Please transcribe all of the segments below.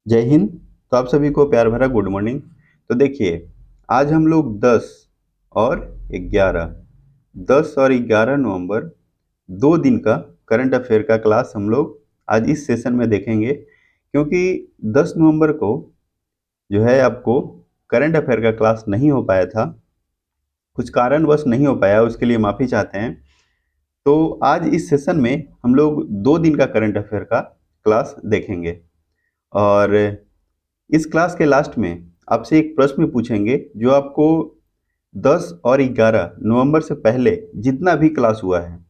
जय हिंद। तो आप सभी को प्यार भरा गुड मॉर्निंग। तो देखिए, आज हम लोग 10 और 11 दो दिन का करंट अफेयर का क्लास हम लोग आज इस सेशन में देखेंगे, क्योंकि 10 नवंबर को जो है आपको करंट अफेयर का क्लास नहीं हो पाया था। कुछ कारणवश नहीं हो पाया, उसके लिए माफ़ी चाहते हैं। तो आज इस सेशन में हम लोग 2 दिन का करंट अफेयर का क्लास देखेंगे, और इस क्लास के लास्ट में आपसे एक प्रश्न पूछेंगे जो आपको 10 और 11 नवंबर से पहले जितना भी क्लास हुआ है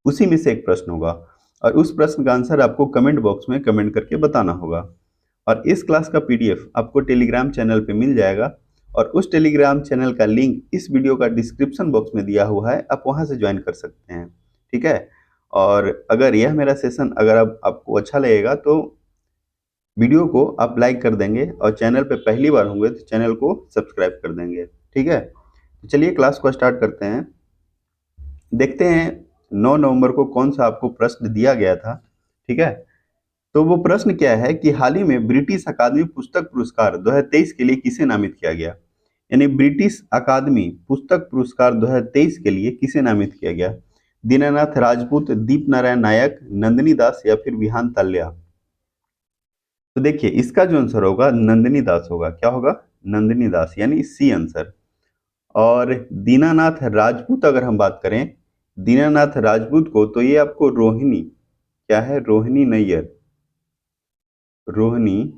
उसी में से एक प्रश्न होगा, और उस प्रश्न का आंसर आपको कमेंट बॉक्स में कमेंट करके बताना होगा। और इस क्लास का पीडीएफ आपको टेलीग्राम चैनल पे मिल जाएगा, और उस टेलीग्राम चैनल का लिंक इस वीडियो का डिस्क्रिप्शन बॉक्स में दिया हुआ है, आप वहां से ज्वाइन कर सकते हैं। ठीक है। और अगर यह मेरा सेशन अगर आपको अच्छा लगेगा तो वीडियो को आप लाइक कर देंगे, और चैनल पे पहली बार होंगे तो चैनल को सब्सक्राइब कर देंगे। ठीक है, तो चलिए क्लास को स्टार्ट करते हैं। देखते हैं 9 नवंबर को कौन सा आपको प्रश्न दिया गया था। ठीक है, तो वो प्रश्न क्या है कि हाल ही में ब्रिटिश अकादमी पुस्तक पुरस्कार 2023 के लिए किसे नामित किया गया। यानी ब्रिटिश अकादमी पुस्तक पुरस्कार 2023 के लिए किसे नामित किया गया। दीनानाथ राजपूत, दीप नारायण नायक, नंदिनी दास या फिर विहान ताल्या। तो देखिए, इसका जो आंसर होगा नंदिनी दास होगा। क्या होगा? नंदिनी दास, यानी सी आंसर। और दीनानाथ राजपूत अगर हम बात करें, दीनानाथ राजपूत को, तो ये आपको रोहिणी, क्या है, रोहिणी नैयर, रोहिणी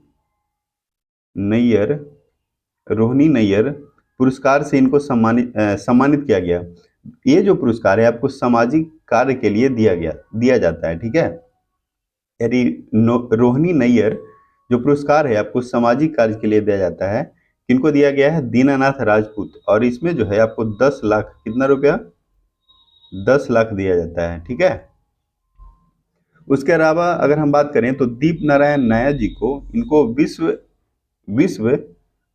नैयर, रोहिणी नैयर पुरस्कार से इनको सम्मानित किया गया। ये जो पुरस्कार है आपको सामाजिक कार्य के लिए दिया जाता है। ठीक है, यानी रोहिणी नैयर जो पुरस्कार है आपको सामाजिक कार्य के लिए दिया जाता है। किनको दिया गया है? दीनानाथ राजपूत। और इसमें जो है आपको 10 लाख, कितना रुपया? 10 लाख दिया जाता है। ठीक है। उसके अलावा अगर हम बात करें तो दीप नारायण नायक जी को, इनको विश्व विश्व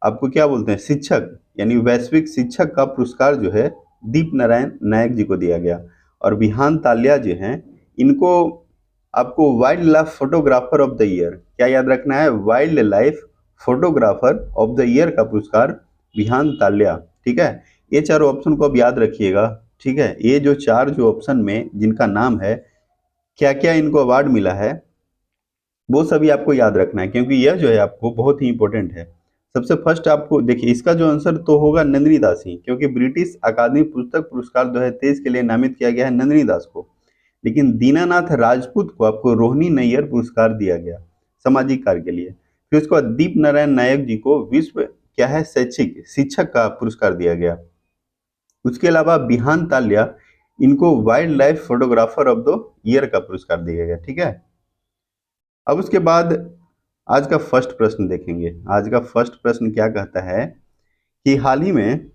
आपको क्या बोलते हैं, शिक्षक, यानी वैश्विक शिक्षक का पुरस्कार जो है दीप नारायण नायक जी को दिया गया। और विहान ताल्या जो हैं, इनको आपको wild life photographer of the year, क्या याद रखना है, wild life photographer of the year का पुरस्कार विहान ताल्या। ठीक है, ये चारों ऑप्शन को आप याद रखिएगा। ठीक है, ये जो चार जो ऑप्शन में जिनका नाम है, क्या क्या इनको अवार्ड मिला है, वो सभी आपको याद रखना है, क्योंकि यह जो है आपको बहुत ही इंपॉर्टेंट है। सबसे फर्स्ट आपको देखिए, इसका जो आंसर तो होगा नंदिनी दास ही, क्योंकि ब्रिटिश अकादमी पुस्तक पुरस्कार 2023 के लिए नामित किया गया है नंदिनी दास को। लेकिन दीनानाथ राजपूत को आपको रोहिणी नैयर पुरस्कार दिया गया सामाजिक कार्य के लिए। फिर उसके बाद दीप नारायण नायक जी को विश्व क्या है, शैक्षिक शिक्षक का पुरस्कार दिया गया। उसके अलावा बिहान ताल्या, इनको wild life photographer of the year का पुरस्कार दिया गया। ठीक है, अब उसके बाद आज का फर्स्ट प्रश्न देखेंगे। आज का फर्स्ट प्रश्न क्या कहता है कि हाल ही में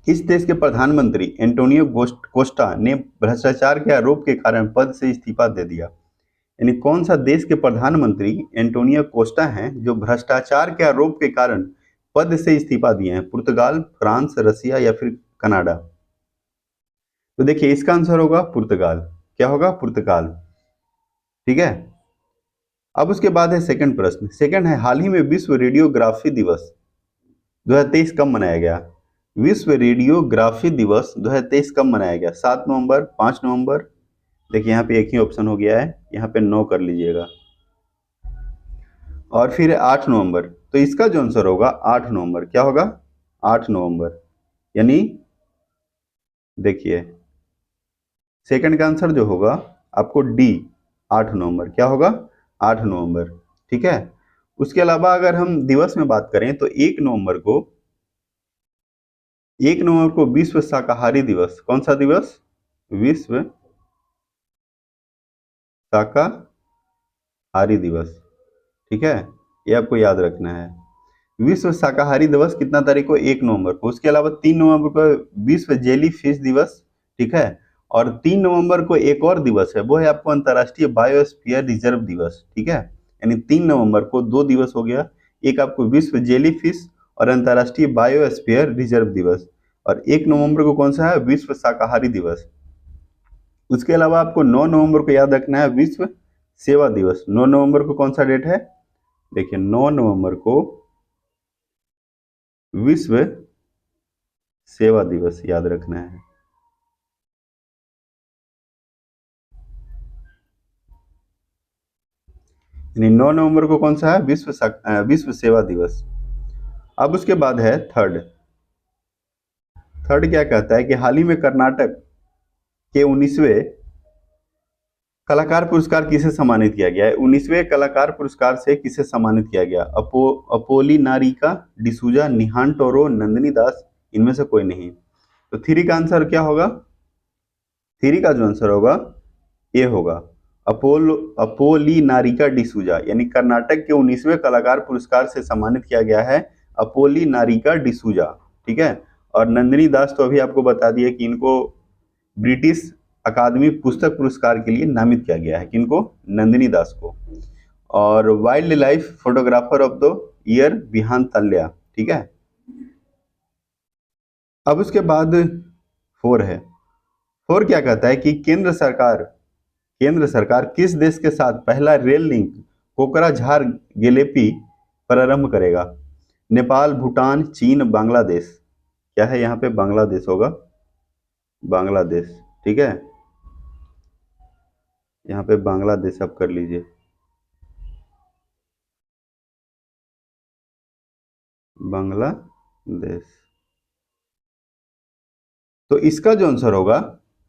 किस देश के प्रधानमंत्री एंटोनियो कोस्टा ने भ्रष्टाचार के आरोप के कारण पद से इस्तीफा दे दिया। यानी कौन सा देश के प्रधानमंत्री एंटोनियो कोस्टा हैं जो भ्रष्टाचार के आरोप के कारण पद से इस्तीफा दिए हैं। पुर्तगाल, फ्रांस, रसिया या फिर कनाडा। तो देखिए, इसका आंसर होगा पुर्तगाल। क्या होगा? पुर्तगाल। ठीक है, अब उसके बाद है सेकंड प्रश्न। सेकंड है, हाल ही में विश्व रेडियोग्राफी दिवस 2023 कब मनाया गया। विश्व रेडियोग्राफी दिवस 2023 कब मनाया गया? 7 नवंबर, 5 नवंबर। देखिए, यहाँ पे एक ही ऑप्शन हो गया है, यहाँ पे 9 कर लीजिएगा। और फिर 8 नवंबर। तो इसका जो आंसर होगा 8 नवंबर। क्या होगा? 8 नवंबर, यानी देखिए, सेकंड का आंसर जो होगा आपको डी, 8 नवंबर। क्या होगा? 8 नवंबर। ठीक है, उसके अलावा अगर हम दिवस में बात करें तो 1 नवंबर को विश्व शाकाहारी दिवस। कौन सा दिवस? विश्व शाकाहारी दिवस। ठीक है, ये आपको याद रखना है। विश्व शाकाहारी दिवस कितना तारीख को? 1 नवंबर को। उसके अलावा 3 नवंबर को विश्व जेली फिश दिवस। ठीक है, और 3 नवंबर को एक और दिवस है, वो है आपको अंतर्राष्ट्रीय बायोस्फीयर रिजर्व दिवस। ठीक है, यानी 3 नवंबर को दो दिवस हो गया, एक आपको विश्व जेली फिश और अंतर्राष्ट्रीय बायोस्फीयर रिजर्व दिवस, और 1 नवंबर को कौन सा है? विश्व शाकाहारी दिवस। उसके अलावा आपको 9 नवंबर को याद रखना है विश्व सेवा दिवस। 9 नवंबर को कौन सा डेट है? देखिए 9 नवंबर को विश्व सेवा दिवस याद रखना है। यानी 9 नवंबर को कौन सा है, विश्व सेवा दिवस। अब उसके बाद है थर्ड। थर्ड क्या कहता है कि हाल ही में कर्नाटक के 19वें कलाकार पुरस्कार किसे सम्मानित किया गया है। 19वें कलाकार पुरस्कार से किसे सम्मानित किया गया। अपोलिनारिका डिसूजा, निहान टोरो, नंदिनी दास, इनमें से कोई नहीं। तो थ्री का आंसर क्या होगा, थ्री का जो आंसर होगा ये होगा अपोलिनारिका डिसूजा, यानी कर्नाटक के 19वें कलाकार पुरस्कार से सम्मानित किया गया है अपोलिनारिका डिसूजा। ठीक है। और नंदिनी दास तो अभी आपको बता दिया कि इनको ब्रिटिश अकादमी पुस्तक पुरस्कार के लिए नामित किया गया है, किनको, नंदिनी दास को। और wildlife photographer of the year Vihan Talya. ठीक है। अब उसके बाद फोर है। फोर क्या कहता है कि केंद्र सरकार किस देश के साथ पहला रेल लिंक कोकराझार गेलेपी प्रारंभ करेगा। नेपाल, भूटान, चीन, बांग्लादेश। क्या है यहाँ पे, बांग्लादेश होगा, बांग्लादेश। ठीक है, यहाँ पे बांग्लादेश आप कर लीजिए, बांग्लादेश। तो इसका जो आंसर होगा,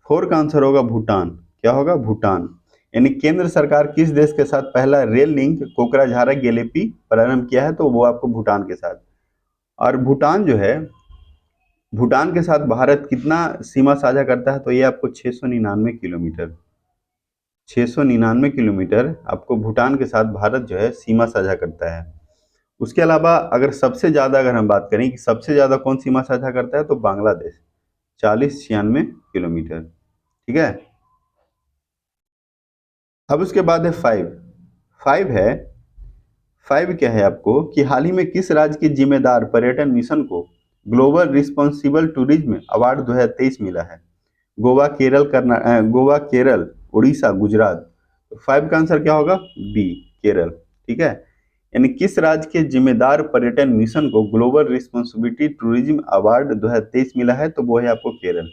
फोर का आंसर होगा भूटान। क्या होगा, भूटान। यानी केंद्र सरकार किस देश के साथ पहला रेल लिंक कोकराझार गेलेपी प्रारंभ किया है, तो वो आपको भूटान के साथ। और भूटान जो है, भूटान के साथ भारत कितना सीमा साझा करता है, तो ये आपको 699 किलोमीटर, 699 किलोमीटर आपको भूटान के साथ भारत जो है सीमा साझा करता है। उसके अलावा अगर सबसे ज्यादा अगर हम बात करें कि सबसे ज्यादा कौन सीमा साझा करता है, तो बांग्लादेश, 4096 किलोमीटर। ठीक है। अब उसके बाद है फाइव। फाइव है, फाइव क्या है आपको कि हाल ही में किस राज्य के जिम्मेदार पर्यटन मिशन को ग्लोबल रिस्पॉन्सिबल टूरिज्म अवार्ड 2023 मिला है। गोवा, गोवा, केरल, उड़ीसा, गुजरात। तो फाइव का आंसर क्या होगा, बी, केरल। ठीक है। यानी किस राज्य के जिम्मेदार पर्यटन मिशन को ग्लोबल रिस्पॉन्सिबिलिटी टूरिज्म अवार्ड 2023 मिला है, तो वो है आपको केरल।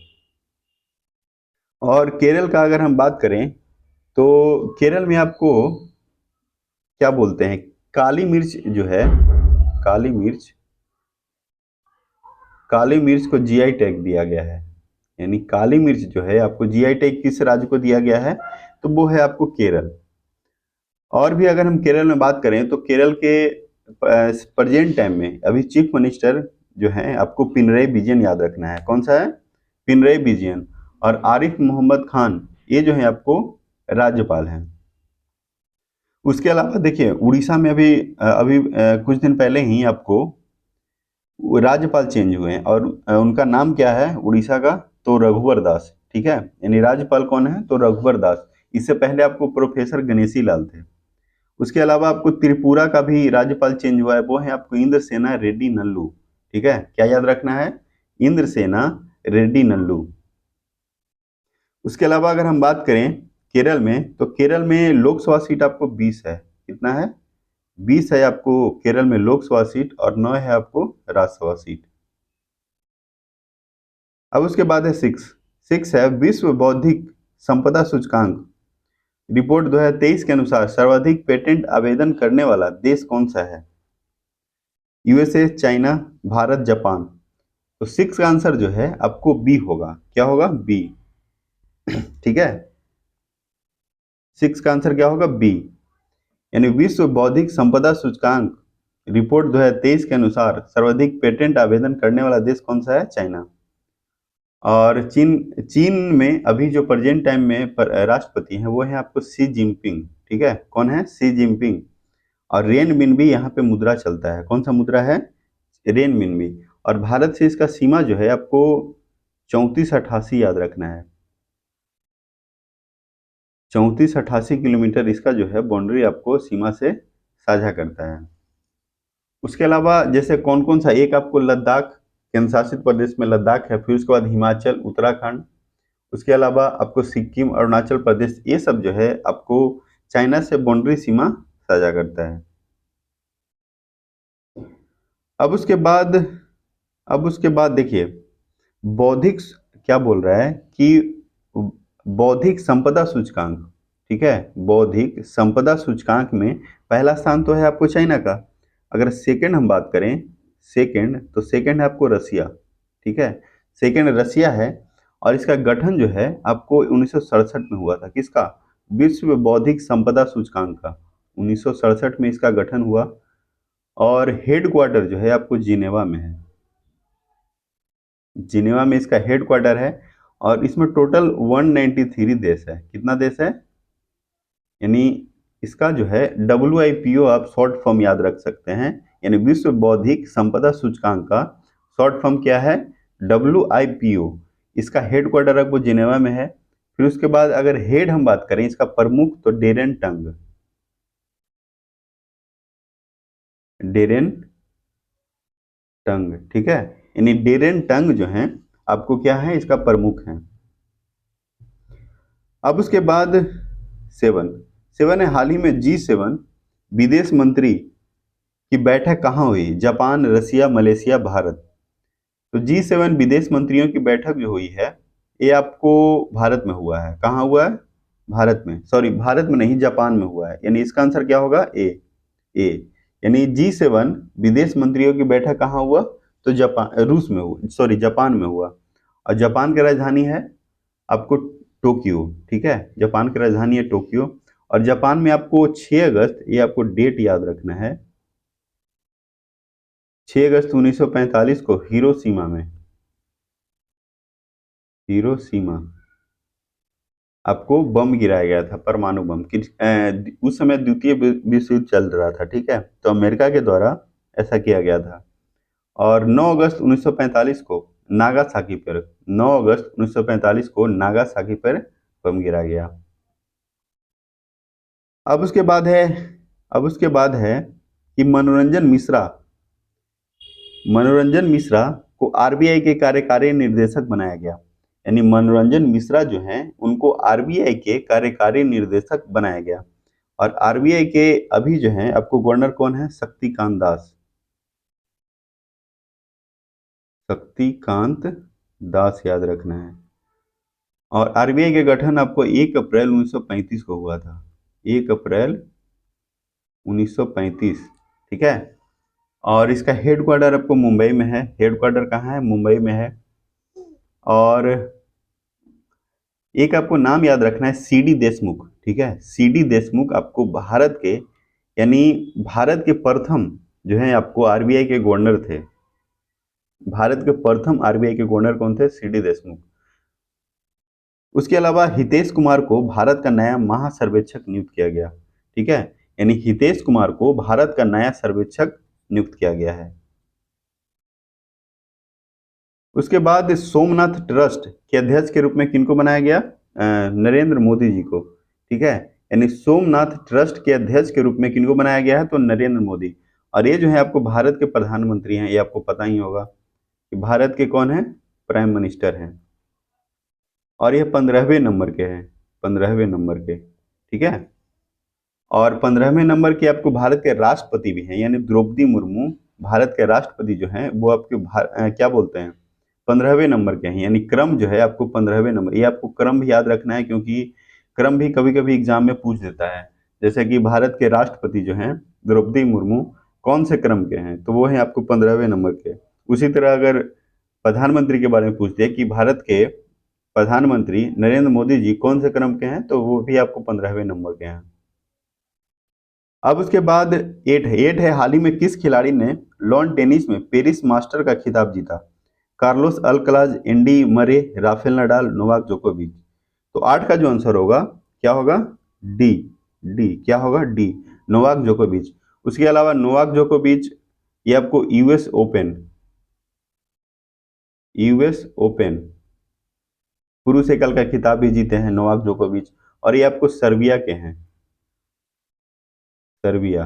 और केरल का अगर हम बात करें तो केरल में आपको क्या बोलते हैं, काली मिर्च जो है, काली मिर्च, काली मिर्च को जीआई टैग दिया गया है। यानी काली मिर्च जो है आपको जीआई टैग किस राज्य को दिया गया है, तो वो है आपको केरल। और भी अगर हम केरल में बात करें तो केरल के प्रेजेंट टाइम में अभी चीफ मिनिस्टर जो है आपको पिनरई विजयन याद रखना है। कौन सा है, पिनरई विजयन। और आरिफ मोहम्मद खान ये जो है आपको राज्यपाल हैं। उसके अलावा देखिए उड़ीसा में अभी कुछ दिन पहले ही आपको वो राज्यपाल चेंज हुए हैं, और उनका नाम क्या है उड़ीसा का, तो रघुवर दास। ठीक है। यानी राज्यपाल कौन है, तो रघुवर दास। इससे पहले आपको प्रोफेसर गणेशी लाल थे। उसके अलावा आपको त्रिपुरा का भी राज्यपाल चेंज हुआ है, वो है आपको इंद्रसेना रेड्डी नल्लू। ठीक है, क्या याद रखना है, इंद्रसेना रेड्डी नल्लू। उसके अलावा अगर हम बात करें केरल में, तो केरल में लोकसभा सीट आपको 20 है। कितना है, 20 है आपको केरल में लोकसभा सीट, और 9 है आपको राज्यसभा सीट। अब उसके बाद है सिक्स। सिक्स है विश्व बौद्धिक संपदा सूचकांक रिपोर्ट 2023 के अनुसार सर्वाधिक पेटेंट आवेदन करने वाला देश कौन सा है। USA, China, Bharat, Japan. तो सिक्स का आंसर जो है आपको बी होगा। क्या होगा, बी। ठीक है, सिक्स का आंसर क्या होगा, बी। यानी विश्व बौद्धिक संपदा सूचकांक रिपोर्ट 2023 के अनुसार सर्वाधिक पेटेंट आवेदन करने वाला देश कौन सा है, चाइना। और चीन, चीन में अभी जो प्रेजेंट टाइम में राष्ट्रपति हैं वो है आपको शी जिनपिंग। ठीक है, कौन है, शी जिनपिंग। और रेन बिन भी यहाँ पे मुद्रा चलता है। कौन सा मुद्रा है, रेन बिन भी। और भारत से इसका सीमा जो है आपको 3488 याद रखना है। 3488 किलोमीटर इसका जो है बाउंड्री आपको सीमा से साझा करता है। उसके अलावा जैसे कौन कौन सा, एक आपको लद्दाख, केंद्र शासित प्रदेश में लद्दाख है, फिर उसके बाद हिमाचल, उत्तराखंड, उसके अलावा आपको सिक्किम, अरुणाचल प्रदेश, ये सब जो है आपको चाइना से बाउंड्री सीमा साझा करता है। अब उसके बाद अब उसके बाद देखिए, बौद्धिक क्या बोल रहा है कि बौद्धिक संपदा सूचकांक, ठीक है, बौद्धिक संपदा सूचकांक में पहला स्थान तो है आपको चाइना का। अगर सेकंड हम बात करें, सेकंड तो सेकंड है आपको रसिया, ठीक है, सेकंड रसिया है। और इसका गठन जो है आपको 1967 में हुआ था, किसका, विश्व बौद्धिक संपदा सूचकांक का, 1967 में इसका गठन हुआ। और हेडक्वार्टर जो है आपको जिनेवा में है, जिनेवा में इसका हेडक्वार्टर है। और इसमें टोटल 193 देश है, कितना देश है, यानी इसका जो है WIPO आप शॉर्ट फॉर्म याद रख सकते हैं, यानी विश्व बौद्धिक संपदा सूचकांक का शॉर्ट फॉर्म क्या है, WIPO। इसका हेडक्वार्टर आपको जिनेवा में है। फिर उसके बाद अगर हेड हम बात करें इसका प्रमुख, तो डेरेन टंग, डेरेन टंग, ठीक है, यानी डेरेन टंग जो है आपको क्या है, इसका प्रमुख है। अब उसके बाद सेवन, सेवन है हाल ही में G7 विदेश मंत्री की बैठक कहाँ हुई, जापान, रसिया, मलेशिया, भारत। तो G7 विदेश मंत्रियों की बैठक जो हुई है ये आपको भारत में हुआ है, कहाँ हुआ है, भारत में, सॉरी भारत में नहीं, जापान में हुआ है, यानी इसका आंसर क्या होगा, ए। यानी G7 विदेश मंत्रियों की बैठक कहाँ हुआ, तो जापान, रूस में हुआ, सॉरी जापान में हुआ। और जापान की राजधानी है आपको टोक्यो, ठीक है, जापान की राजधानी है टोक्यो। और जापान में आपको 6 अगस्त, ये आपको डेट याद रखना है, 6 अगस्त 1945 को हिरोशिमा में, हिरोशिमा आपको बम गिराया गया था, परमाणु बम उस समय द्वितीय विश्व युद्ध चल रहा था, ठीक है, तो अमेरिका के द्वारा ऐसा किया गया था। और 9 अगस्त 1945 को नागासाकी पर, 9 अगस्त 1945 को नागासाकी पर बम गिरा गया। अब उसके बाद है, अब उसके बाद है कि मनोरंजन मिश्रा, मनोरंजन मिश्रा को RBI के कार्यकारी निर्देशक बनाया गया, यानी मनोरंजन मिश्रा जो हैं उनको RBI के कार्यकारी निर्देशक बनाया गया। और RBI के अभी जो हैं आपको गवर्नर कौन है, शक्तिकांत दास, शक्तिकांत दास याद रखना है। और RBI के गठन आपको 1 अप्रैल 1935 को हुआ था, 1 अप्रैल 1935, ठीक है। और इसका हेडक्वार्टर आपको मुंबई में है, हेडक्वार्टर कहाँ है, मुंबई में है। और एक आपको नाम याद रखना है, CD देशमुख, ठीक है, CD देशमुख आपको भारत के, यानी भारत के प्रथम जो है आपको RBI के गवर्नर थे, भारत के प्रथम RBI के गवर्नर कौन थे, CD देशमुख। उसके अलावा हितेश कुमार को भारत का नया महासर्वेक्षक नियुक्त किया गया, ठीक है, यानी हितेश कुमार को भारत का नया सर्वेक्षक नियुक्त किया गया है। उसके बाद सोमनाथ ट्रस्ट के अध्यक्ष के रूप में किनको बनाया गया, नरेंद्र मोदी जी को, ठीक है, यानी सोमनाथ ट्रस्ट के अध्यक्ष के रूप में किनको बनाया गया है, तो नरेंद्र मोदी। और ये जो है आपको भारत के प्रधानमंत्री हैं, ये आपको पता ही होगा कि भारत के कौन है, प्राइम मिनिस्टर हैं। और ये 15वें नंबर के हैं, 15वें नंबर के, ठीक है। और 15वें नंबर के आपको भारत के राष्ट्रपति भी हैं, यानी द्रौपदी मुर्मू भारत के राष्ट्रपति जो हैं वो आपके क्या बोलते हैं, 15वें नंबर के हैं, यानी क्रम जो है आपको 15वें नंबर, ये आपको क्रम भी याद रखना है क्योंकि क्रम भी कभी कभी एग्जाम में पूछ देता है। जैसे कि भारत के राष्ट्रपति जो हैं द्रौपदी मुर्मू कौन से क्रम के हैं, तो वो हैं आपको 15वें नंबर के। उसी तरह अगर प्रधानमंत्री के बारे में पूछ दे कि भारत के प्रधानमंत्री नरेंद्र मोदी जी कौन से क्रम के हैं, तो वो भी आपको 15वें नंबर के हैं। अब उसके बाद एट है हाल ही में किस खिलाड़ी ने लॉन टेनिस में पेरिस मास्टर का खिताब जीता, Carlos Alcaraz, Andy Murray, Rafael Nadal, Novak जोकोविच। तो 8 का जो आंसर होगा क्या होगा, डी, डी क्या होगा, डी, नोवाक जोकोविच। उसके अलावा नोवाक जोकोविच ये आपको यूएस ओपन पुरुष एकल का खिताब भी जीते हैं नोवाक जोकोविच। और ये आपको सर्बिया के हैं, सर्बिया,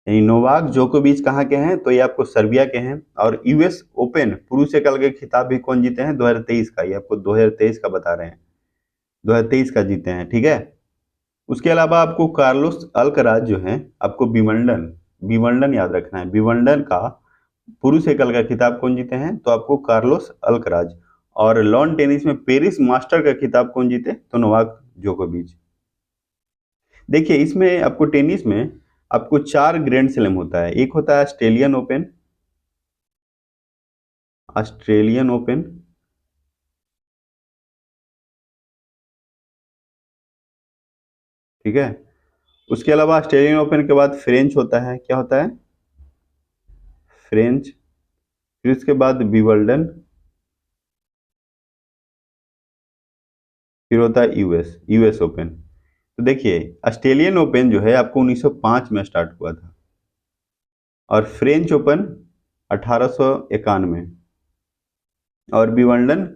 यानी नोवाक जोकोविच कहाँ के हैं, तो ये आपको सर्बिया के हैं। और यूएस ओपन पुरुष एकल के खिताब भी कौन जीते हैं, 2023 का, ये आपको 2023 का बता रहे हैं, 2023 का जीते हैं, ठीक है। उसके अलावा आपको कार्लोस अल्कराज जो हैं आपको विंबलडन, विंबलडन याद रखना है। विंबलडन का पुरुष एकल का खिताब कौन जीते हैं? तो आपको कार्लोस अल्कराज। और लॉन टेनिस में पेरिस मास्टर का खिताब कौन जीते? तो नोवाक जोकोविच। देखिए इसमें आपको टेनिस में आपको 4 ग्रैंड स्लैम होता है। एक होता है ऑस्ट्रेलियन ओपन, ऑस्ट्रेलियन ओपन, ठीक है। उसके अलावा ऑस्ट्रेलियन ओपन के बाद फ्रेंच होता है। क्या होता है? फ्रेंच। फिर उसके बाद विंबलडन, फिर होता है यूएस ओपन। तो देखिए ऑस्ट्रेलियन ओपन जो है आपको 1905 में स्टार्ट हुआ था, और फ्रेंच ओपन 1891, और विंबलडन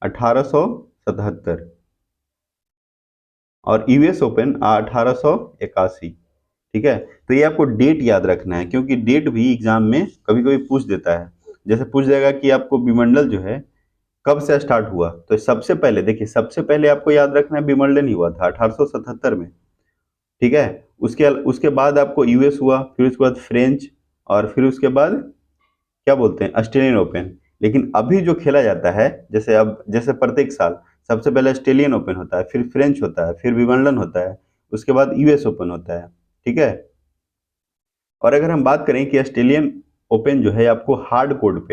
1877, और यूएस ओपन 1881। ठीक है, तो ये आपको डेट याद रखना है, क्योंकि डेट भी एग्जाम में कभी कभी पूछ देता है। जैसे पूछ देगा कि आपको विंबलडन जो है कब से स्टार्ट हुआ, तो सबसे पहले देखिए, सबसे पहले आपको याद रखना है विंबलडन ही हुआ था 1877 में। ठीक है, उसके उसके बाद आपको यूएस हुआ, फिर उसके बाद फ्रेंच, और फिर उसके बाद क्या बोलते हैं, ऑस्ट्रेलियन ओपन। लेकिन अभी जो खेला जाता है, जैसे अब जैसे प्रत्येक साल सबसे पहले ऑस्ट्रेलियन ओपन होता है, फिर फ्रेंच होता है, फिर विंबलडन होता है, उसके बाद यूएस ओपन होता है। ठीक है, और अगर हम बात करें कि ऑस्ट्रेलियन ओपन जो है आपको हार्ड कोर्ट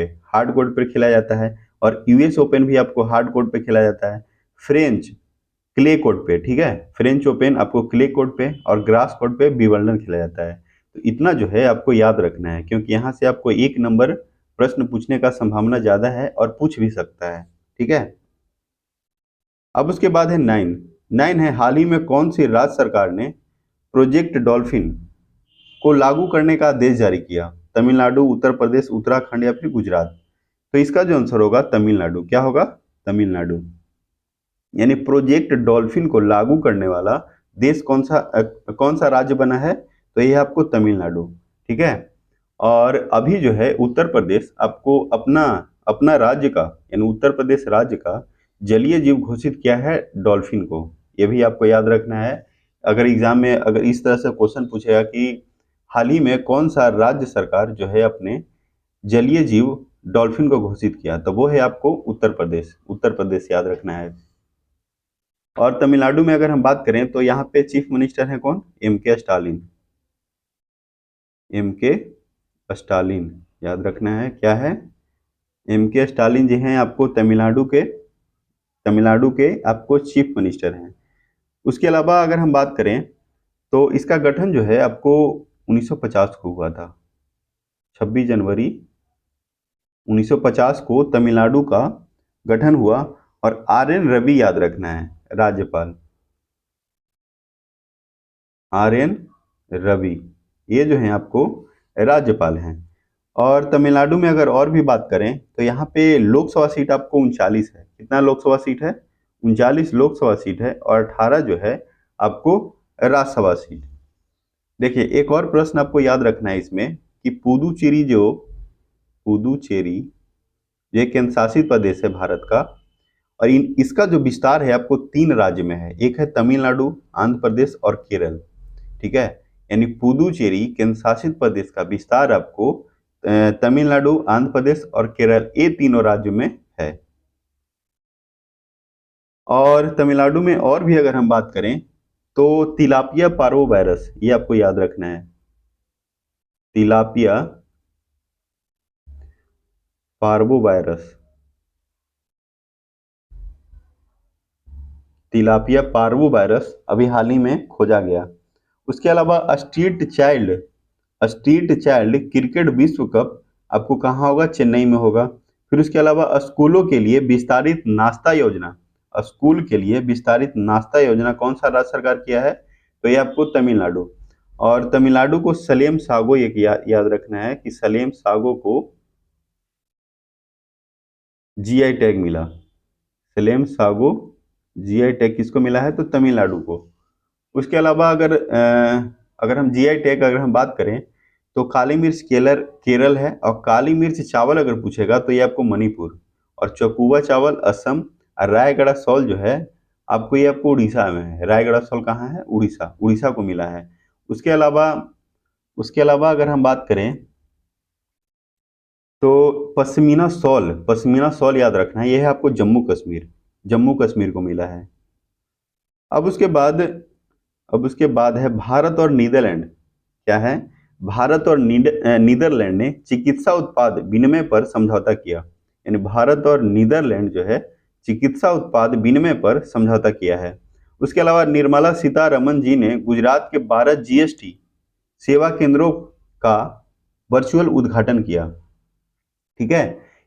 पे खेला जाता है, और यूएस ओपन भी आपको हार्ड कोर्ट पे खेला जाता है। फ्रेंच क्ले कोर्ट पे, ठीक है, फ्रेंच ओपन आपको क्ले कोर्ट पे और ग्रास कोर्ट पे विंबलडन खेला जाता है। तो इतना जो है आपको याद रखना है, क्योंकि यहाँ से आपको 1 नंबर प्रश्न पूछने का संभावना ज्यादा है, और पूछ भी सकता है। ठीक है, अब उसके बाद है नाइन है, हाल ही में कौन सी राज्य सरकार ने प्रोजेक्ट डॉल्फिन को लागू करने का आदेश जारी किया? तमिलनाडु, उत्तर प्रदेश, उत्तराखंड या फिर गुजरात? तो इसका जो आंसर होगा तमिलनाडु। क्या होगा? तमिलनाडु। यानी प्रोजेक्ट डॉल्फिन को लागू करने वाला देश कौन सा राज्य बना है? तो ये है आपको तमिलनाडु। ठीक है, और अभी जो है उत्तर प्रदेश आपको अपना अपना राज्य का, यानी उत्तर प्रदेश राज्य का जलीय जीव घोषित किया है डॉल्फिन को। ये भी आपको याद रखना है। अगर एग्जाम में अगर इस तरह से क्वेश्चन पूछेगा कि हाल ही में कौन सा राज्य सरकार जो है अपने जलीय जीव डॉल्फिन को घोषित किया, तो वो है आपको उत्तर प्रदेश याद रखना है। और तमिलनाडु में अगर हम बात करें तो यहाँ पे चीफ मिनिस्टर है कौन? एम के स्टालिन। एम के स्टालिन याद रखना है। क्या है? एम के स्टालिन जी हैं आपको तमिलनाडु के आपको चीफ मिनिस्टर हैं। उसके अलावा अगर हम बात करें तो इसका गठन जो है आपको 1950 को हुआ था। 26 जनवरी 1950 को तमिलनाडु का गठन हुआ, और आर एन रवि याद रखना है राज्यपाल। आर एन रवि, ये जो हैं आपको राज्यपाल हैं। और तमिलनाडु में अगर और भी बात करें तो यहाँ पे लोकसभा सीट आपको 39 है। कितना लोकसभा सीट है? 39 लोकसभा सीट है, और 18 जो है आपको राज्यसभा सीट। देखिए एक और प्रश्न आपको याद रखना है इसमें कि पुदुचेरी ये केंद्र शासित प्रदेश है भारत का, और इसका जो विस्तार है आपको 3 राज्य में है। एक है तमिलनाडु, आंध्र प्रदेश और केरल। ठीक है, यानी पुदुचेरी केंद्र शासित प्रदेश का विस्तार आपको तमिलनाडु, आंध्र प्रदेश और केरल, ये तीनों राज्यों में है। और तमिलनाडु में और भी अगर हम बात करें तो तिलापिया पार्वो वायरस, ये आपको याद रखना है। Tilapia parvo virus, tilapia parvo virus अभी हाल ही में खोजा गया। उसके अलावा स्ट्रीट चाइल्ड क्रिकेट विश्व कप आपको कहाँ होगा? चेन्नई में होगा। फिर उसके अलावा स्कूल के लिए विस्तारित नाश्ता योजना कौन सा राज्य सरकार किया है? तो ये आपको तमिलनाडु। और तमिलनाडु को सलेम सागो एक याद रखना है कि सलेम सागो को जीआई टैग मिला। सलेम सागो जीआई टैग किसको मिला है? तो तमिलनाडु को। उसके अलावा अगर हम जीआई टैग अगर हम बात करें तो काली मिर्च केरल है, और काली मिर्च चावल अगर पूछेगा तो ये आपको मणिपुर, और चकुआ चावल असम, और रायगढ़ सॉल जो है आपको उड़ीसा में है। रायगढ़ सॉल कहाँ है? उड़ीसा को मिला है। उसके अलावा उसके अलावा अगर हम बात करें तो पश्मीना शॉल याद रखना है, यह है आपको जम्मू कश्मीर को मिला है। अब उसके बाद अब उसके बाद है भारत और नीदरलैंड। क्या है? भारत और नीदरलैंड ने चिकित्सा उत्पाद विनिमय पर समझौता किया। यानी भारत और नीदरलैंड जो है चिकित्सा उत्पाद विनिमय पर समझौता किया है। उसके अलावा निर्मला सीतारमन जी ने गुजरात के 12 जीएसटी सेवा केंद्रों का वर्चुअल उद्घाटन किया। ठीक है,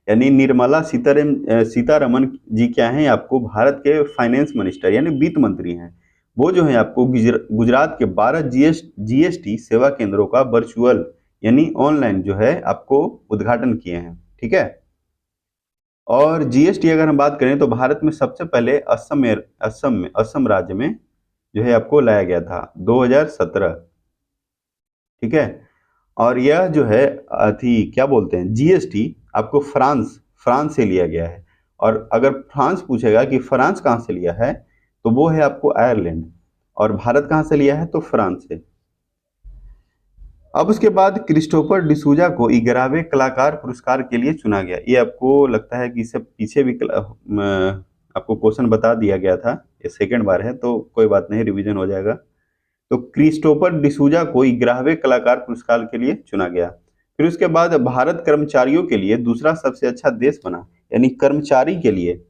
यानी निर्मला सीतारमन जी क्या हैं? आपको भारत के फाइनेंस मिनिस्टर यानी वित्त मंत्री हैं। वो जो है आपको गुजरात के 12 जीएसटी सेवा केंद्रों का वर्चुअल यानी ऑनलाइन जो है आपको उद्घाटन किए हैं। ठीक है, और जीएसटी अगर हम बात करें तो भारत में सबसे पहले असम राज्य में जो है आपको लाया गया था 2017। ठीक है, और यह जो है अथी क्या बोलते हैं जीएसटी आपको फ्रांस से लिया गया है। और अगर फ्रांस पूछेगा कि फ्रांस कहाँ से लिया है तो वो है आपको आयरलैंड, और भारत कहाँ से लिया है तो फ्रांस से। अब उसके बाद क्रिस्टोफर डिसूजा को 11वें कलाकार पुरस्कार के लिए चुना गया। ये आपको लगता है कि इससे पीछे भी आपको क्वेश्चन बता दिया गया था, ये सेकंड बार है तो कोई बात नहीं, रिवीजन हो जाएगा। तो क्रिस्टोफर डिसूजा को 11वें कलाकार पुरस्कार के लिए चुना गया। फिर उसके बाद भारत कर्मचारियों के लिए दूसरा सबसे अच्छा देश बना। यानी कर्मचारी के लिए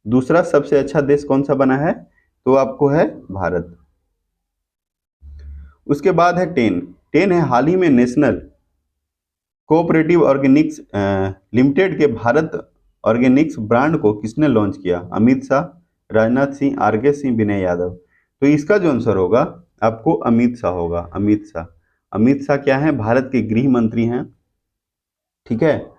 दूसरा सबसे अच्छा देश कौन सा बना है तो आपको है भारत। उसके बाद है टेन है हाल ही में नेशनल कोऑपरेटिव ऑर्गेनिक्स लिमिटेड के भारत ऑर्गेनिक्स ब्रांड को किसने लॉन्च किया? अमित शाह, राजनाथ सिंह, आरके सिंह, विनय यादव। तो इसका जो आंसर होगा आपको अमित शाह होगा। अमित शाह क्या है? भारत के गृह मंत्री हैं। ठीक है,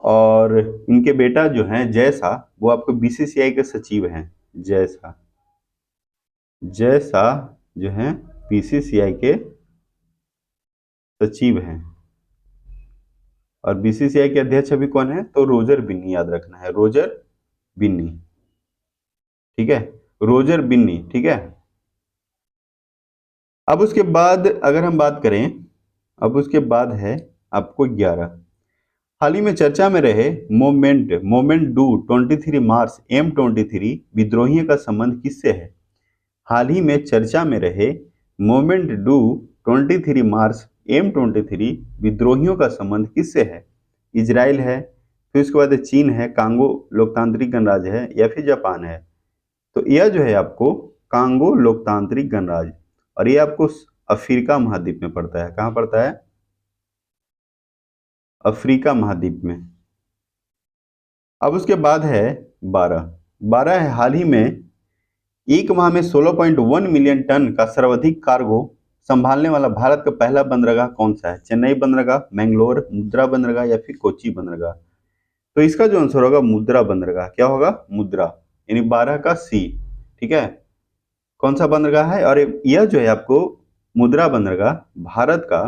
और इनके बेटा जो हैं जय शाह वो आपको बीसीसीआई के सचिव हैं। जय शाह जो हैं बीसीसीआई के सचिव हैं, और बीसीसीआई के अध्यक्ष अभी कौन है तो रोजर बिन्नी, याद रखना है रोजर बिन्नी। ठीक है, रोजर बिन्नी। ठीक है, अब उसके बाद अगर हम बात करें, अब उसके बाद है आपको 11 हाल ही में चर्चा में रहे मोमेंट डू 23 मार्च M23 विद्रोहियों का संबंध किससे है? हाल ही में चर्चा में रहे मोमेंट डू 23 मार्च M23 विद्रोहियों का संबंध किससे है? इजराइल है, फिर उसके बाद चीन है, कांगो लोकतांत्रिक गणराज्य है, या फिर जापान है। तो यह जो है आपको कांगो लोकतांत्रिक गणराज्य, और ये आपको अफ्रीका महाद्वीप में पड़ता है। कहाँ पड़ता है? अफ्रीका महाद्वीप में। अब उसके बाद है 12 है हाल ही में एक माह में 16.1 मिलियन टन का सर्वाधिक कार्गो संभालने वाला भारत का पहला बंदरगाह कौन सा है? चेन्नई बंदरगाह, मैंगलोर मुद्रा बंदरगाह, या फिर कोच्चि बंदरगाह। तो इसका जो आंसर होगा मुद्रा बंदरगाह। क्या होगा? मुद्रा, यानी 12 का सी। ठीक है, कौन सा बंदरगाह है? और यह जो है आपको मुद्रा बंदरगाह भारत का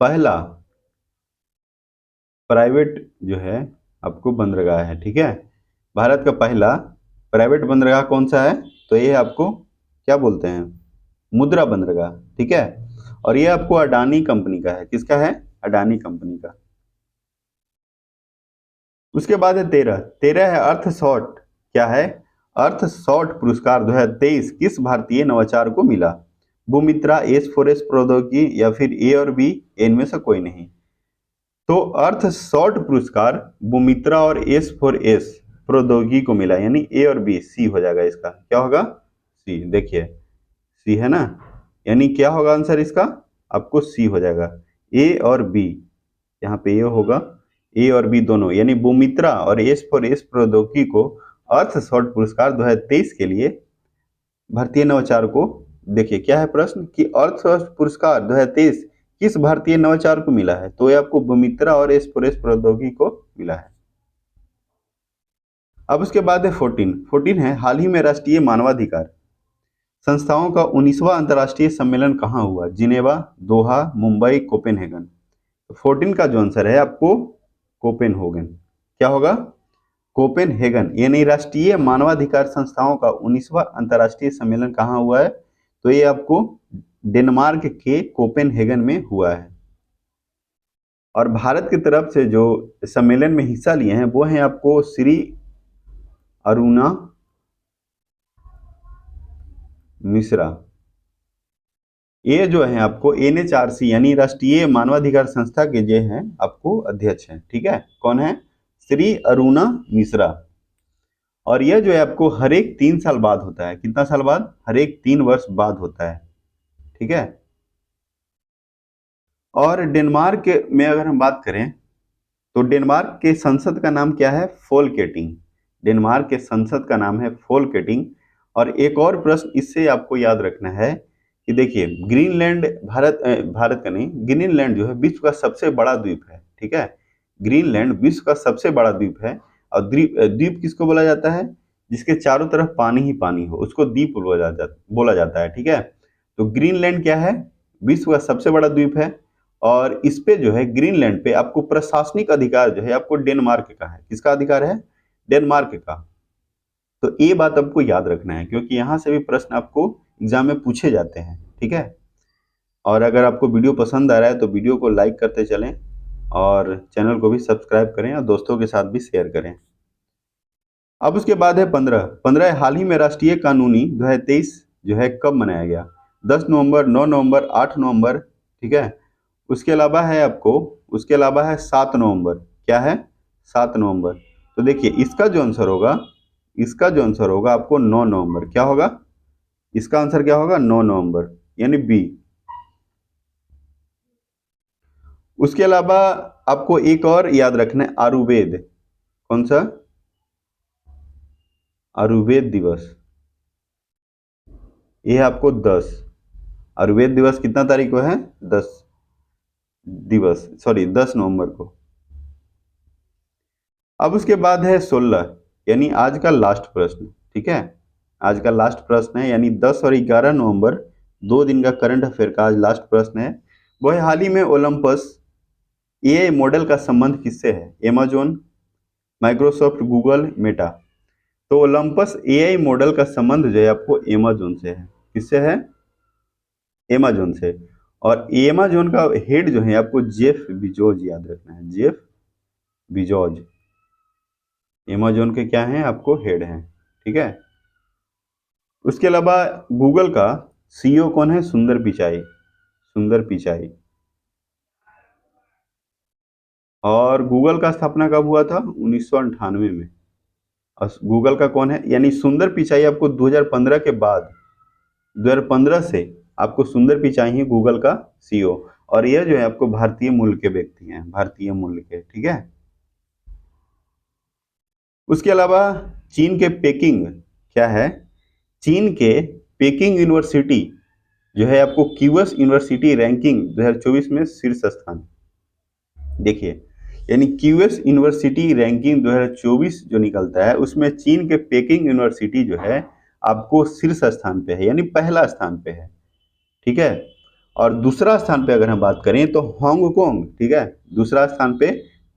पहला प्राइवेट जो है आपको बंदरगाह है। ठीक है, भारत का पहला प्राइवेट बंदरगाह कौन सा है तो ये आपको क्या बोलते हैं? मुद्रा बंदरगाह। ठीक है, और ये आपको अडानी कंपनी का है। किसका है? अडानी कंपनी का। उसके बाद है 13 है अर्थ शॉट। क्या है? अर्थ शॉट पुरस्कार 2023 किस भारतीय नवाचार को मिला? भूमित्रा, एस4एस प्रौद्योगिकी, या फिर ए और बी, इनमें से कोई नहीं। तो अर्थ शॉट पुरस्कार भूमित्रा और एस4एस प्रौद्योगिकी को मिला, यानी ए और बी, सी हो जाएगा इसका। क्या होगा? सी। देखिए सी है ना, यानी क्या होगा आंसर इसका? आपको सी हो जाएगा। ए और बी, यहाँ पे ये होगा ए और बी दोनों, यानी भूमित्रा और एस4एस प्रौद्योगिकी को अर्थ शॉट पुरस्कार 2023 के लिए भारतीय नवाचार को। देखिए क्या है प्रश्न कि अर्थ शॉट पुरस्कार 2023 किस भारतीय नवाचार को मिला है? तो ये आपको भूमित्रा और एस4एस प्रौद्योगिकी को मिला है। अब उसके बाद है 14 है हाल ही में राष्ट्रीय मानवाधिकार संस्थाओं का 19वां अंतर्राष्ट्रीय सम्मेलन कहाँ हुआ? जिनेवा, दोहा, मुंबई, कोपेनहेगन। 14 का जो आंसर है आपको कोपेनहेगन। क्या होगा? कोपेनहेगन, यानी राष्ट्रीय मानवाधिकार संस्थाओं का 19वां अंतर्राष्ट्रीय सम्मेलन कहाँ हुआ है? तो ये आपको डेनमार्क के कोपेनहेगन में हुआ है। और भारत की तरफ से जो सम्मेलन में हिस्सा लिए हैं वो हैं आपको श्री अरुणा मिश्रा। ये जो है आपको NHRC यानी राष्ट्रीय मानवाधिकार संस्था के जो हैं आपको अध्यक्ष हैं। ठीक है, कौन है? श्री अरुणा मिश्रा। और यह जो है आपको हर एक 3 साल बाद होता है। कितना साल बाद? हर एक 3 वर्ष बाद होता है। ठीक है। और डेनमार्क में अगर हम बात करें तो डेनमार्क के संसद का नाम क्या है? फोलकेटिंग। डेनमार्क के संसद का नाम है फोलकेटिंग। और एक और प्रश्न इससे आपको याद रखना है कि देखिए ग्रीनलैंड भारत का नहीं, ग्रीनलैंड जो है विश्व का सबसे बड़ा द्वीप है। ठीक है, ग्रीनलैंड विश्व का सबसे बड़ा द्वीप है। और द्वीप किसको बोला जाता है? जिसके चारों तरफ पानी ही पानी हो, उसको द्वीप बोला जाता है। ठीक है, तो ग्रीनलैंड क्या है? विश्व का सबसे बड़ा द्वीप है। और इस पे जो है ग्रीनलैंड पे आपको प्रशासनिक अधिकार जो है आपको डेनमार्क का है। किसका अधिकार है? डेनमार्क का। तो ये बात आपको याद रखना है क्योंकि यहाँ से भी प्रश्न आपको एग्जाम में पूछे जाते हैं। ठीक है, और अगर आपको वीडियो पसंद आ रहा है तो वीडियो को लाइक करते चलें और चैनल को भी सब्सक्राइब करें और दोस्तों के साथ भी शेयर करें। अब उसके बाद है 15 हाल ही में राष्ट्रीय कानूनी 2023 जो है कब मनाया गया? 10 नवंबर, 9 नवंबर, 8 नवंबर। ठीक है, उसके अलावा है 7 नवंबर। क्या है? 7 नवंबर। तो देखिए इसका जो आंसर होगा आपको 9 नवंबर। क्या होगा? इसका आंसर क्या होगा? 9 नवंबर, यानी बी। उसके अलावा आपको एक और याद रखना है, आयुर्वेद। कौन सा? आयुर्वेद दिवस। ये है आपको 10। आयुर्वेद दिवस कितना तारीख को है? 10 नवंबर को। अब उसके बाद है 16, यानी आज का लास्ट प्रश्न। ठीक है, आज का लास्ट प्रश्न है, यानी 10 और 11 नवंबर 2 दिन का करंट अफेयर का आज लास्ट प्रश्न है। वो है हाल ही में ओलंपस AI मॉडल का संबंध किससे है? Amazon, Microsoft, Google, Meta. तो ओलंपस AI मॉडल का संबंध जो है आपको अमेजोन से है। किससे है? अमेजोन से। और अमेजोन का हेड जो है आपको जेफ बिजोज याद रखना है। जेफ बिजोज अमेजोन के क्या हैं? आपको हेड हैं। ठीक है, उसके अलावा गूगल का CEO कौन है? सुंदर पिचाई। सुंदर पिचाई। और गूगल का स्थापना कब हुआ था? 1998 में। और गूगल का कौन है? यानी सुंदर पिचाई आपको 2015 के बाद, 2015 से आपको सुंदर पिचाई ही गूगल का CEO। और यह जो है आपको भारतीय मूल के व्यक्ति हैं, भारतीय मूल के। ठीक है, उसके अलावा चीन के पेकिंग क्या है? चीन के पेकिंग यूनिवर्सिटी जो है आपको क्यूएस यूनिवर्सिटी रैंकिंग 2024 में शीर्ष स्थान। देखिए, यानी क्यूएस यूनिवर्सिटी रैंकिंग 2024 जो निकलता है उसमें चीन के पेकिंग यूनिवर्सिटी जो है आपको शीर्ष स्थान पे है, यानी पहला स्थान पे है। ठीक है, और दूसरा स्थान पे अगर हम बात करें तो हांगकांग। ठीक है, दूसरा स्थान पे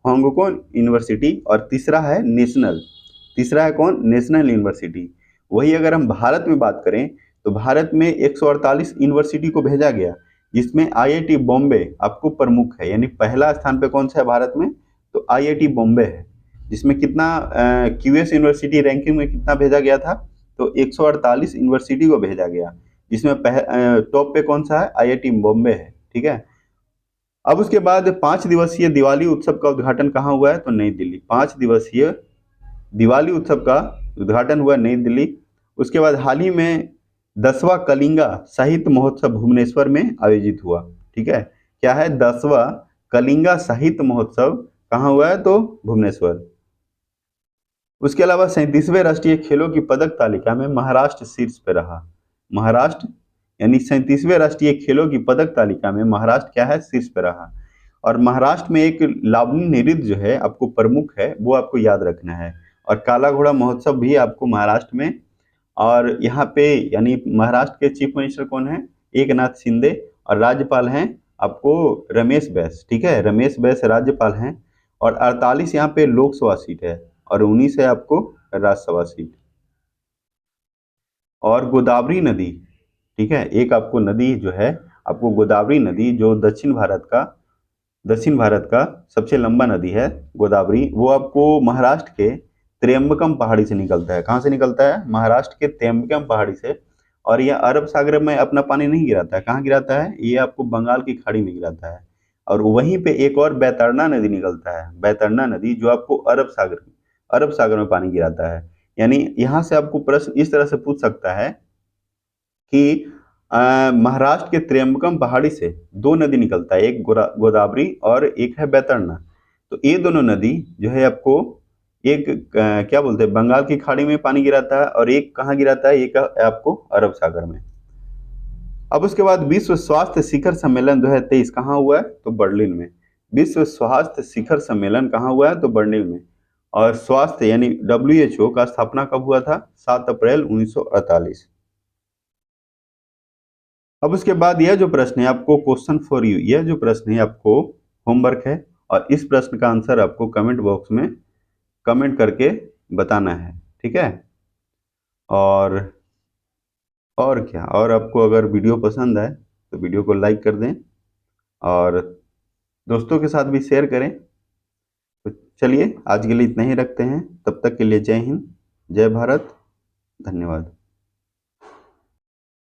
हांगकांग यूनिवर्सिटी। और तीसरा है कौन? National university. वही अगर हम भारत में बात करें तो भारत में 148 यूनिवर्सिटी को भेजा गया, जिसमें IIT बॉम्बे आपको प्रमुख है। यानी पहला स्थान पे कौन सा है भारत में? तो IIT बॉम्बे है, जिसमें कितना क्यूएस यूनिवर्सिटी रैंकिंग में कितना भेजा गया था? तो 148 यूनिवर्सिटी को भेजा गया, जिसमें टॉप पे कौन सा है? IIT बॉम्बे है। ठीक है, अब उसके बाद 5 दिवसीय दिवाली उत्सव का उद्घाटन कहाँ हुआ है? तो नई दिल्ली। 5 दिवसीय दिवाली उत्सव का उद्घाटन हुआ नई दिल्ली। उसके बाद हाल ही में 10वां कलिंगा साहित्य महोत्सव भुवनेश्वर में आयोजित हुआ। ठीक है, क्या है? 10वां कलिंगा साहित्य महोत्सव कहाँ हुआ है? तो भुवनेश्वर। उसके अलावा 37वें राष्ट्रीय खेलों की पदक तालिका में महाराष्ट्र शीर्ष पे रहा। महाराष्ट्र, यानी 37वें राष्ट्रीय खेलों की पदक तालिका में महाराष्ट्र क्या है? शीर्ष पे रहा। और महाराष्ट्र में एक लावनी नृत्य जो है आपको प्रमुख है, वो आपको याद रखना है। और काला घोड़ा महोत्सव भी आपको महाराष्ट्र में। और यहाँ पे यानी महाराष्ट्र के चीफ मिनिस्टर कौन है? एकनाथ शिंदे। और राज्यपाल हैं आपको रमेश बैस। ठीक है, रमेश बैस राज्यपाल हैं। और 48 यहाँ पे लोकसभा सीट है और 19 है आपको राज्यसभा सीट। और गोदावरी नदी, ठीक है। एक आपको नदी जो है, आपको गोदावरी नदी, जो दक्षिण भारत का सबसे लंबा नदी है गोदावरी, वो आपको महाराष्ट्र के त्र्यंबकम पहाड़ी से निकलता है। कहाँ से निकलता है? महाराष्ट्र के त्र्यंबकम पहाड़ी से। और यह अरब सागर में अपना पानी नहीं गिराता है। कहाँ गिराता है? ये आपको बंगाल की खाड़ी में गिराता है। और वहीं पे एक और बैतरना नदी निकलता है, बैतरना नदी, जो आपको अरब सागर में पानी गिराता है। यानी यहाँ से आपको प्रश्न इस तरह से पूछ सकता है कि महाराष्ट्र के त्र्यंबकम पहाड़ी से दो नदी निकलता है, एक गोदावरी और एक है बैतरना। तो ये दोनों नदी जो है आपको, एक क्या बोलते हैं, बंगाल की खाड़ी में पानी गिराता है, और एक कहाँ गिराता है? एक आपको अरब सागर में। अब उसके बाद विश्व स्वास्थ्य शिखर सम्मेलन 2023 कहाँ हुआ है? तो बर्लिन में। विश्व स्वास्थ्य शिखर सम्मेलन कहाँ हुआ है? तो बर्लिन में। और स्वास्थ्य यानी WHO का स्थापना कब हुआ था? 7 अप्रैल 1948। अब उसके बाद यह जो प्रश्न है आपको, क्वेश्चन फॉर यू, यह जो प्रश्न है आपको होमवर्क है, और इस प्रश्न का आंसर आपको कमेंट बॉक्स में कमेंट करके बताना है, ठीक है। और और क्या, और आपको अगर वीडियो पसंद आए तो वीडियो को लाइक कर दें, और दोस्तों के साथ भी शेयर करें। तो चलिए आज के लिए इतना ही रखते हैं, तब तक के लिए जय हिंद, जय भारत, धन्यवाद।